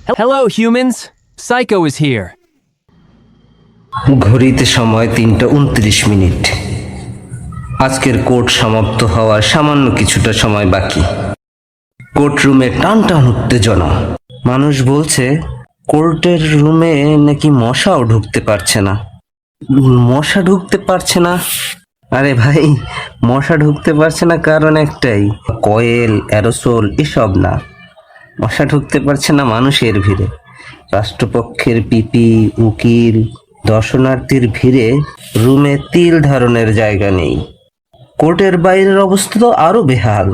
Hello, humans. Psycho is here. ঘড়িতে সময় ৩:২৯। আজকের কোর্ট সমাপ্ত হওয়ার সামান্য কিছুটা সময় বাকি। কোর্ট রুমে টান টান উত্তেজনা। মানুষ বলছে কোর্টের রুমে নাকি মশাও ঢুকতে পারছে না। মশা ঢুকতে পারছে না? আরে ভাই, মশা ঢুকতে পারছে না কারণ একটাই, কয়েল, অ্যারোসোল এসব না। মশা ঢুকতে পারছে না মানুষের ভিড়ে। রাষ্ট্রপক্ষের পিপি, উকিল, দর্শনার্থীর ভিড়ে রুমে তিল ধারণের জায়গা নেই। কোর্টের বাইরের অবস্থা তো আরো বেহাল।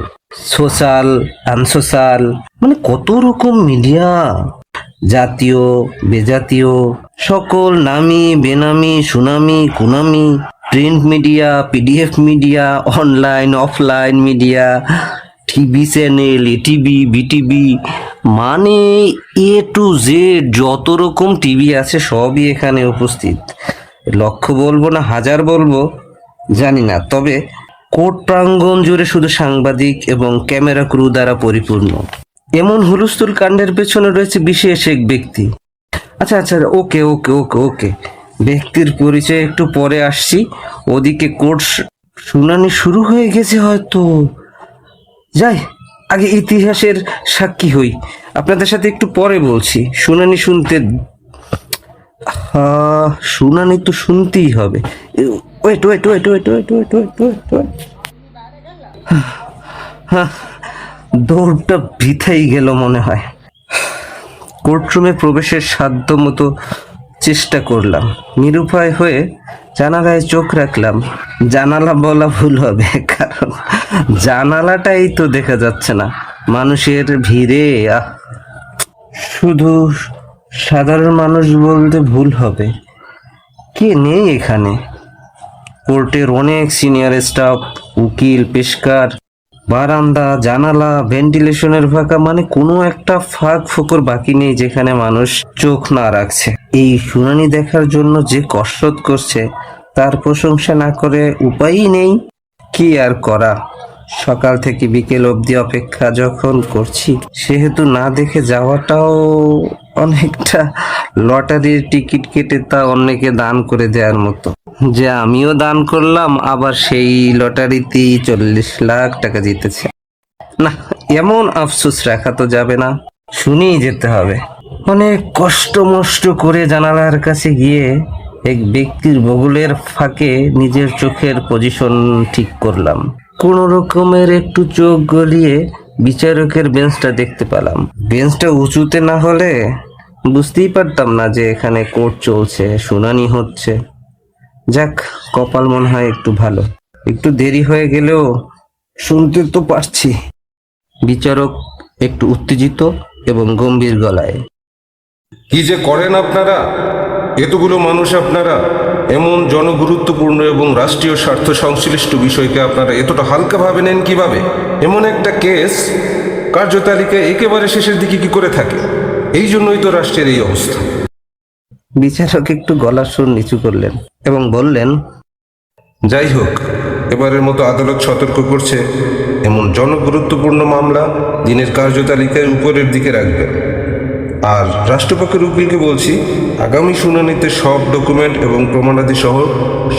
সোশ্যাল, আনসোশ্যাল, মানে কত রকম মিডিয়া, জাতীয়, বেজাতীয়, সকল নামি বেনামি, সুনামি কুনামি, print media, PDF media, online offline media, TV channel, ATV, BTV, মানে এ টু জেড যত রকম টিভি আছে সবই এখানে উপস্থিত। লক্ষ বলবো না হাজার বলবো জানি না, তবে কোর্ট প্রাঙ্গণ জুড়ে শুধু সাংবাদিক এবং ক্যামেরা ক্রু দ্বারা পরিপূর্ণ। এমন হুলস্থুল কাণ্ডের পেছনে রয়েছে বিশেষ এক ব্যক্তি। আচ্ছা আচ্ছা, ওকে ওকে ওকে ওকে ব্যক্তির পরিচয় একটু পরে আসছি। ওদিকে কোর্ট শুনানি শুরু হয়ে গেছে হয়তো। যাই, আগে ইতিহাসের সাক্ষী হই। আপনাদের সাথে একটু পরে বলছি। শুনানি শুনতে, শুনানি তো শুনতেই হবে। Wait wait wait wait wait wait wait wait wait দৌড়টা বৃথাই গেল মনে হয়। কোর্টরুমে প্রবেশের সাধ্য মতো চেষ্টা করলাম। নিরুপায় হয়ে জানালায় চোখ রাখলাম। জানালা বলা ভুল হবে, কারণ জানালাটাই তো দেখা যাচ্ছে না। মানুষের ভিড়ে শুধু সাধারণ মানুষ বলতে ভুল হবে। কে নেই এখানে? কোর্টের অনেক সিনিয়র স্টাফ, উকিল, পেশকার, বারান্দা, জানালা, ভেন্টিলেশনের ফাঁকা, মানে কোনো একটা ফাঁক ফোকর বাকি নেই যেখানে মানুষ চোখ না রাখছে। এই শুনানি দেখার জন্য যে কসরত করছে তার প্রশংসা না করে উপায়ই নেই। কি আর করা, সকাল থেকে বিকেল অবধি অপেক্ষা যখন করছি, সেহেতু না দেখে যাওয়াটাও অনেকটা লটারির টিকিট কেটে তা অন্যকে দান করে দেওয়ার মতো। যে আমিও দান করলাম, আবার সেই লটারিতেই 40 লাখ টাকা জিতেছে। না, এমন আফসোস রাখা তো যাবে না, শুনেই যেতে হবে। অনেক কষ্ট মষ্ট করে জানালার কাছে গিয়ে এক ব্যক্তির বগলের ফাঁকে নিজের চোখের পজিশন ঠিক করলাম। কোন রকমের একটু চোখ গলিয়ে বিচারকের বেঞ্চটা দেখতে পেলাম। বেঞ্চটা উঁচুতে না হলে বুঝতেই পারতাম না যে এখানে কোর্ট চলছে, শুনানি হচ্ছে। যাক, কপাল মনে হয় একটু ভালো। একটু দেরি হয়ে গেলেও শুনতে তো পারছি। বিচারক একটু উত্তেজিত এবং গম্ভীর গলায়, কি যে করেন আপনারা, এতগুলো মানুষ আপনারা, এমন জনগুরুত্বপূর্ণ এবং রাষ্ট্রীয় স্বার্থ সংশ্লিষ্ট বিষয়কে আপনারা এতটা হালকাভাবে নেন কিভাবে? এমন একটা কেস কার্যতালিকায় একেবারে শেষের দিকে কি করে থাকে? এই জন্যই তো রাষ্ট্রের এই অবস্থা। বিচারক একটু গলার সুর নিচু করলেন এবং বললেন, যাই হোক, এবারের মতো আদালত সতর্ক করছে, এমন জনগুরুত্বপূর্ণ মামলা দিনের কার্যতালিকায় উপরের দিকে রাখবেন। আর রাষ্ট্রপক্ষের উকিলকে বলছি, আগামী শুনানিতে সব ডকুমেন্ট এবং প্রমাণাদি সহ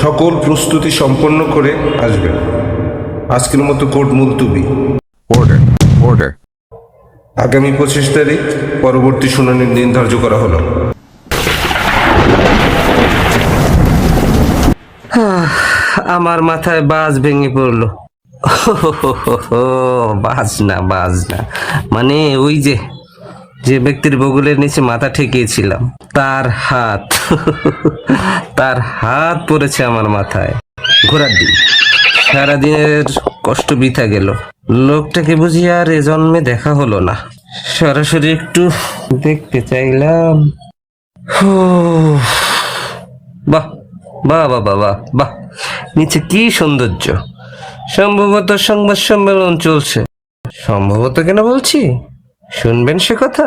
সকল প্রস্তুতি সম্পন্ন করে আসবেন। আজকের মতো কোর্ট মুলতুবি। Order. Order. আগামী 25 তারিখ পরবর্তী শুনানির দিন ধার্য করা হলো। আমার মাথায় বাজ ভেঙে পড়লো। বাজ না, বাজ না, মানে ওই যে যে ব্যক্তির বগলের নিচে মাথা ঠেকিয়েছিলাম তার হাত, তার হাত পড়েছে আমার মাথায়। ঘোড়ার দিন, সারাদিনের কষ্ট বৃথা গেল। লোকটাকে বুঝি আর এ জন্মে দেখা হলো না। সরাসরি একটু দেখতে চাইলাম। বাহ বাহ বাহ বাহ বাহ বাহ, নিচে কি সৌন্দর্য! সম্ভবত সংবাদ সম্মেলন চলছে। সম্ভবত কেন বলছি, শুনবেন সে কথা?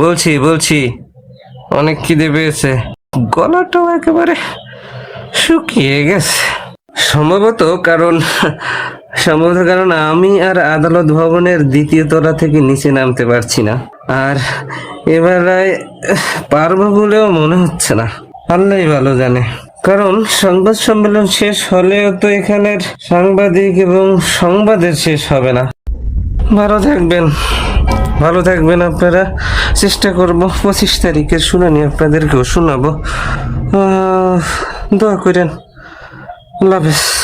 বলছি বলছি, অনেক খিদে পেয়েছে, গলাটাও একেবারে শুকিয়ে গেছে। সম্ভবত কারণ আমি আর আদালত ভবনের দ্বিতীয় তলা থেকে নিচে নামতে পারছি না। আর এবেলায় পারবো বলেও মনে হচ্ছে না, আল্লাহই ভালো জানে। কারণ সংবাদ সম্মেলন শেষ হলেও তো এখানের সাংবাদিক এবং সংবাদের শেষ হবে না। ভালো থাকবেন আপনারা। চেষ্টা করব 25 তারিখের শুনানি আপনাদেরকেও শোনাবো। দোয়া করেন। আল্লাহ হাফেজ।